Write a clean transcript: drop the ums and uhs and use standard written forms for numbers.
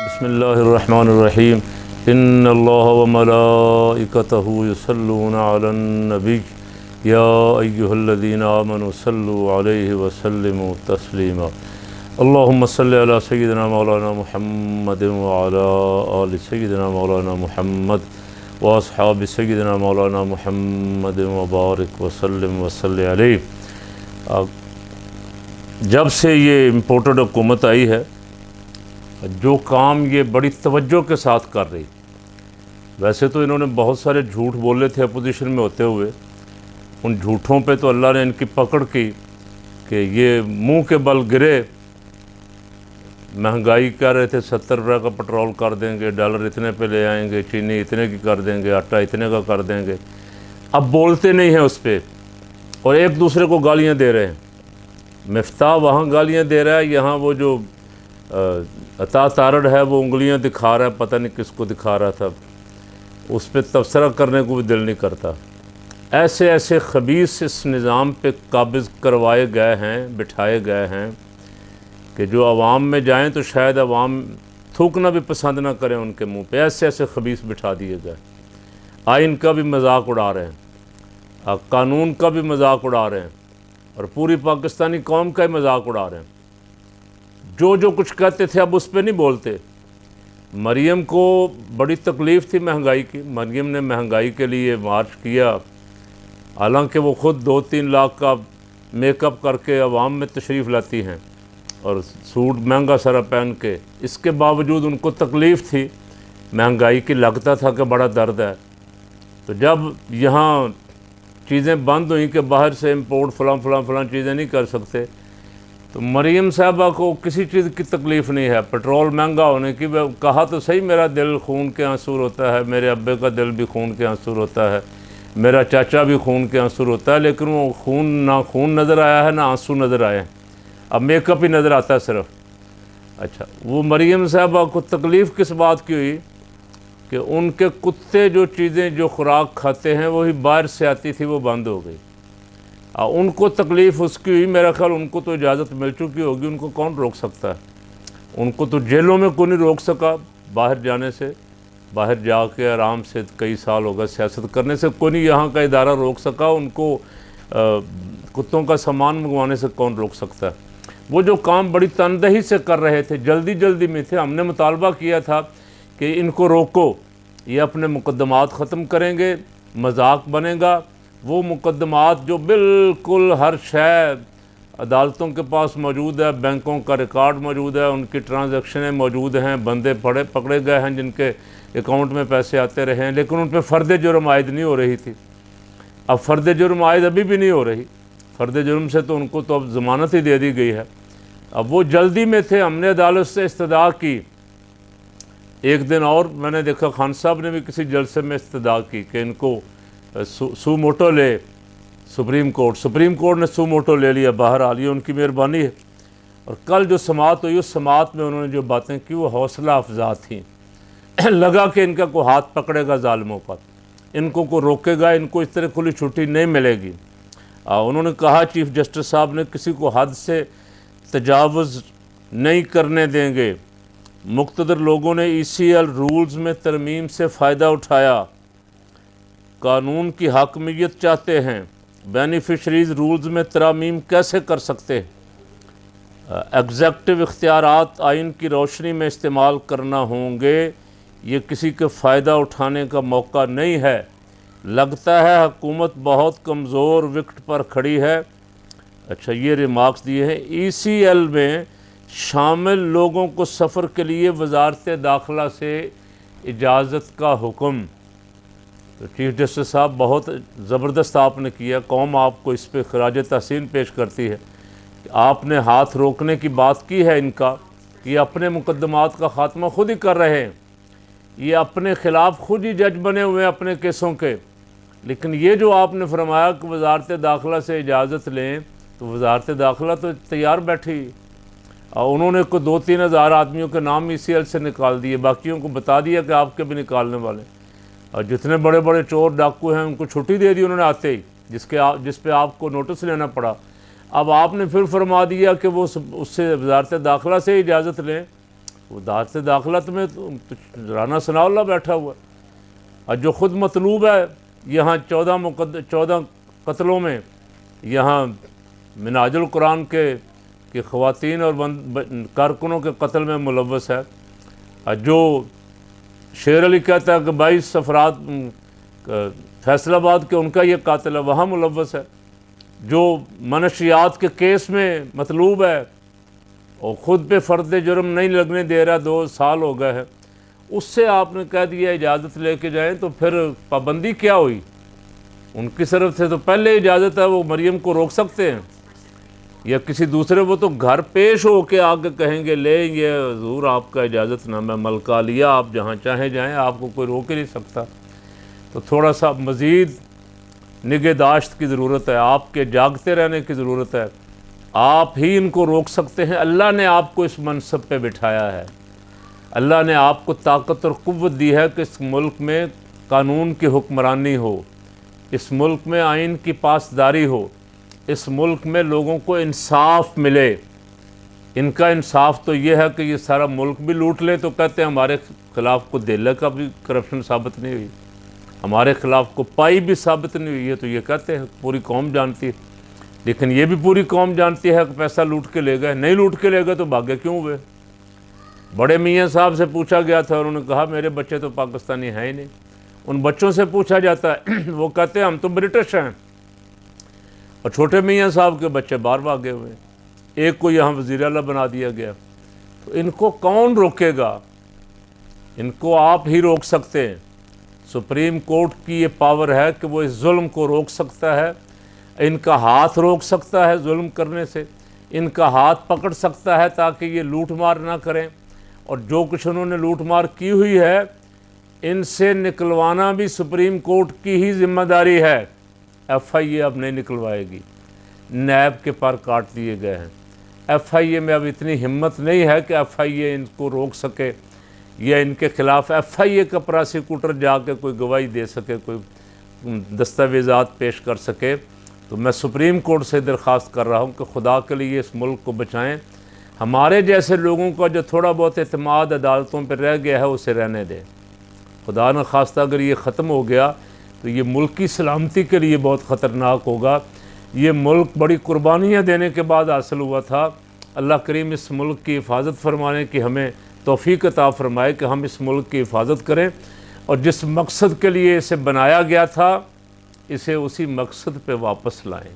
بسم اللہ الرحمن الرحیم ان اللہ وملائکتہ یصلون علی النبی یا ایہا الذین آمنوا صلوا علیہ وسلموا تسلیما اللہم صلی علی سیدنا مولانا محمد وعلی آل سیدنا مولانا محمد واصحاب سیدنا مولانا محمد وبارک وسلم وصلی علیہ۔ جب سے یہ امپورٹڈ حکومت آئی ہے، جو کام یہ بڑی توجہ کے ساتھ کر رہی، ویسے تو انہوں نے بہت سارے جھوٹ بولے تھے اپوزیشن میں ہوتے ہوئے، ان جھوٹوں پہ تو اللہ نے ان کی پکڑ کی کہ یہ منہ کے بل گرے۔ مہنگائی کہہ رہے تھے 70 روپے کا پٹرول کر دیں گے، ڈالر اتنے پہ لے آئیں گے، چینی اتنے کی کر دیں گے، آٹا اتنے کا کر دیں گے۔ اب بولتے نہیں ہیں اس پہ اور ایک دوسرے کو گالیاں دے رہے ہیں۔ مفتاح وہاں گالیاں دے رہا ہے، یہاں وہ جو عطا تارڑ ہے وہ انگلیاں دکھا رہا ہے، پتہ نہیں کس کو دکھا رہا تھا، اس پہ تبصرہ کرنے کو بھی دل نہیں کرتا۔ ایسے ایسے خبیث اس نظام پہ قابض کروائے گئے ہیں، بٹھائے گئے ہیں کہ جو عوام میں جائیں تو شاید عوام تھوکنا بھی پسند نہ کریں ان کے منہ پہ۔ ایسے ایسے خبیث بٹھا دیے گئے، آئین کا بھی مذاق اڑا رہے ہیں، قانون کا بھی مذاق اڑا رہے ہیں، اور پوری پاکستانی قوم کا ہی مذاق اڑا رہے ہیں۔ جو کچھ کہتے تھے اب اس پہ نہیں بولتے۔ مریم کو بڑی تکلیف تھی مہنگائی کی، مریم نے مہنگائی کے لیے مارچ کیا، حالانکہ وہ خود 2-3 لاکھ کا میک اپ کر کے عوام میں تشریف لاتی ہیں اور سوٹ مہنگا سارا پہن کے، اس کے باوجود ان کو تکلیف تھی مہنگائی کی، لگتا تھا کہ بڑا درد ہے۔ تو جب یہاں چیزیں بند ہوئیں کہ باہر سے امپورٹ فلاں چیزیں نہیں کر سکتے، تو مریم صاحبہ کو کسی چیز کی تکلیف نہیں ہے۔ پٹرول مہنگا ہونے کی کہا تو صحیح، میرا دل خون کے آنسور ہوتا ہے، میرے ابے کا دل بھی خون کے آنسور ہوتا ہے، میرا چاچا بھی خون کے آنسور ہوتا ہے، لیکن وہ خون نہ خون نظر آیا ہے نہ آنسو نظر آئے ہیں، اب میک اپ ہی نظر آتا ہے صرف۔ اچھا، وہ مریم صاحبہ کو تکلیف کس بات کی ہوئی کہ ان کے کتے جو چیزیں جو خوراک کھاتے ہیں وہی باہر سے آتی تھی، وہ بند ہو گئی۔ ان کو تکلیف اس کی ہوئی، میرا خیال ان کو تو اجازت مل چکی ہوگی، ان کو کون روک سکتا ہے؟ ان کو تو جیلوں میں کوئی نہیں روک سکا باہر جانے سے، باہر جا کے آرام سے کئی سال ہو گئے سیاست کرنے سے، کوئی نہیں یہاں کا ادارہ روک سکا، ان کو کتوں کا سامان منگوانے سے کون روک سکتا ہے؟ وہ جو کام بڑی تندہی سے کر رہے تھے، جلدی میں تھے، ہم نے مطالبہ کیا تھا کہ ان کو روکو، یہ اپنے مقدمات ختم کریں گے، مذاق بنے گا۔ وہ مقدمات جو بالکل ہر شے عدالتوں کے پاس موجود ہے، بینکوں کا ریکارڈ موجود ہے، ان کی ٹرانزیکشنیں موجود ہیں، بندے پکڑے گئے ہیں جن کے اکاؤنٹ میں پیسے آتے رہے ہیں، لیکن ان پہ فرد جرم عائد نہیں ہو رہی تھی۔ اب فرد جرم عائد ابھی بھی نہیں ہو رہی، فرد جرم سے تو ان کو تو اب ضمانت ہی دے دی گئی ہے۔ اب وہ جلدی میں تھے، ہم نے عدالت سے استدعا کی، ایک دن اور میں نے دیکھا خان صاحب نے بھی کسی جلسے میں استدعا کی کہ ان کو سو موٹو لے سپریم کورٹ نے سو موٹو لے لیا، باہر آ لیا، ان کی مہربانی ہے۔ اور کل جو سماعت ہوئی، اس سماعت میں انہوں نے جو باتیں کی وہ حوصلہ افزا تھیں۔ لگا کہ ان کا کوئی ہاتھ پکڑے گا ظالموں پر، ان کو کوئی روکے گا، ان کو اس طرح کھلی چھٹی نہیں ملے گی۔ انہوں نے کہا چیف جسٹس صاحب نے کسی کو حد سے تجاوز نہیں کرنے دیں گے۔ مقتدر لوگوں نے ECL رولز میں ترمیم سے فائدہ اٹھایا، قانون کی حاکمیت چاہتے ہیں، بینیفیشریز رولز میں ترامیم کیسے کر سکتے ہیں؟ ایگزیکٹو اختیارات آئین کی روشنی میں استعمال کرنا ہوں گے، یہ کسی کے فائدہ اٹھانے کا موقع نہیں ہے۔ لگتا ہے حکومت بہت کمزور وکٹ پر کھڑی ہے۔ اچھا، یہ ریمارکس دیے ہیں۔ ECL میں شامل لوگوں کو سفر کے لیے وزارت داخلہ سے اجازت کا حکم۔ تو چیف جسٹس صاحب بہت زبردست آپ نے کیا، قوم آپ کو اس پہ خراج تحسین پیش کرتی ہے کہ آپ نے ہاتھ روکنے کی بات کی ہے ان کا، کہ یہ اپنے مقدمات کا خاتمہ خود ہی کر رہے ہیں، یہ اپنے خلاف خود ہی جج بنے ہوئے ہیں اپنے کیسوں کے۔ لیکن یہ جو آپ نے فرمایا کہ وزارت داخلہ سے اجازت لیں، تو وزارت داخلہ تو تیار بیٹھی، اور انہوں نے کوئی 2-3 ہزار آدمیوں کے نام ECL سے نکال دیے، باقیوں کو بتا دیا کہ آپ کے بھی نکالنے والے، اور جتنے بڑے بڑے چور ڈاکو ہیں ان کو چھٹی دے دی انہوں نے آتے ہی، جس پہ آپ کو نوٹس لینا پڑا۔ اب آپ نے پھر فرما دیا کہ وہ اس سے وزارت داخلہ سے اجازت لیں، وزارت داخلت میں تو رانا ثناء اللہ بیٹھا ہوا ہے، اور جو خود مطلوب ہے یہاں 14 قتلوں میں، یہاں منہاج القرآن کے خواتین اور کارکنوں کے قتل میں ملوث ہے، اور جو شیر علی کہتا ہے کہ 22 افراد فیصل آباد کے ان کا یہ قاتل ہے، وہاں ملوث ہے، جو منشیات کے کیس میں مطلوب ہے اور خود پہ فرد جرم نہیں لگنے دے رہا، 2 سال ہو گئے ہیں، اس سے آپ نے کہہ دیا اجازت لے کے جائیں، تو پھر پابندی کیا ہوئی؟ ان کی طرف سے تو پہلے اجازت ہے، وہ مریم کو روک سکتے ہیں یا کسی دوسرے، وہ تو گھر پیش ہو کے آگے کہیں گے لے یہ حضور آپ کا اجازت نامہ ملکہ لیا، آپ جہاں چاہیں جائیں، آپ کو کوئی روک ہی نہیں سکتا۔ تو تھوڑا سا مزید نگہداشت کی ضرورت ہے، آپ کے جاگتے رہنے کی ضرورت ہے، آپ ہی ان کو روک سکتے ہیں۔ اللہ نے آپ کو اس منصب پہ بٹھایا ہے، اللہ نے آپ کو طاقت اور قوت دی ہے کہ اس ملک میں قانون کی حکمرانی ہو، اس ملک میں آئین کی پاسداری ہو، اس ملک میں لوگوں کو انصاف ملے۔ ان کا انصاف تو یہ ہے کہ یہ سارا ملک بھی لوٹ لیں تو کہتے ہیں ہمارے خلاف کو دہلی کا بھی کرپشن ثابت نہیں ہوئی، ہمارے خلاف کو پائی بھی ثابت نہیں ہوئی ہے، تو یہ کہتے ہیں پوری قوم جانتی ہے، لیکن یہ بھی پوری قوم جانتی ہے کہ پیسہ لوٹ کے لے گئے، نہیں لوٹ کے لے گئے تو بھاگے کیوں ہوئے؟ بڑے میاں صاحب سے پوچھا گیا تھا، انہوں نے کہا میرے بچے تو پاکستانی ہیں ہی نہیں۔ ان بچوں سے پوچھا جاتا ہے، وہ کہتے ہیں ہم تو برٹش ہیں، اور چھوٹے میاں صاحب کے بچے باہر بھاگے ہوئے ہیں، ایک کو یہاں وزیر اعلیٰ بنا دیا گیا۔ تو ان کو کون روکے گا؟ ان کو آپ ہی روک سکتے ہیں۔ سپریم کورٹ کی یہ پاور ہے کہ وہ اس ظلم کو روک سکتا ہے، ان کا ہاتھ روک سکتا ہے ظلم کرنے سے، ان کا ہاتھ پکڑ سکتا ہے تاکہ یہ لوٹ مار نہ کریں، اور جو کچھ انہوں نے لوٹ مار کی ہوئی ہے ان سے نکلوانا بھی سپریم کورٹ کی ہی ذمہ داری ہے۔ ایف آئی اے اب نہیں نکلوائے گی، نیب کے پر کاٹ دیے گئے ہیں، ایف آئی اے میں اب اتنی ہمت نہیں ہے کہ ایف آئی اے ان کو روک سکے یا ان کے خلاف ایف آئی اے کا پراسیکیوٹر جا کے کوئی گواہی دے سکے، کوئی دستاویزات پیش کر سکے۔ تو میں سپریم کورٹ سے درخواست کر رہا ہوں کہ خدا کے لیے اس ملک کو بچائیں، ہمارے جیسے لوگوں کا جو تھوڑا بہت اعتماد عدالتوں پہ رہ گیا ہے اسے رہنے دیں۔ خدا نہ خواستہ اگر یہ ختم ہو گیا تو یہ ملک کی سلامتی کے لیے بہت خطرناک ہوگا۔ یہ ملک بڑی قربانیاں دینے کے بعد حاصل ہوا تھا۔ اللہ کریم اس ملک کی حفاظت فرمانے کی ہمیں توفیق عطا فرمائے کہ ہم اس ملک کی حفاظت کریں، اور جس مقصد کے لیے اسے بنایا گیا تھا اسے اسی مقصد پہ واپس لائیں۔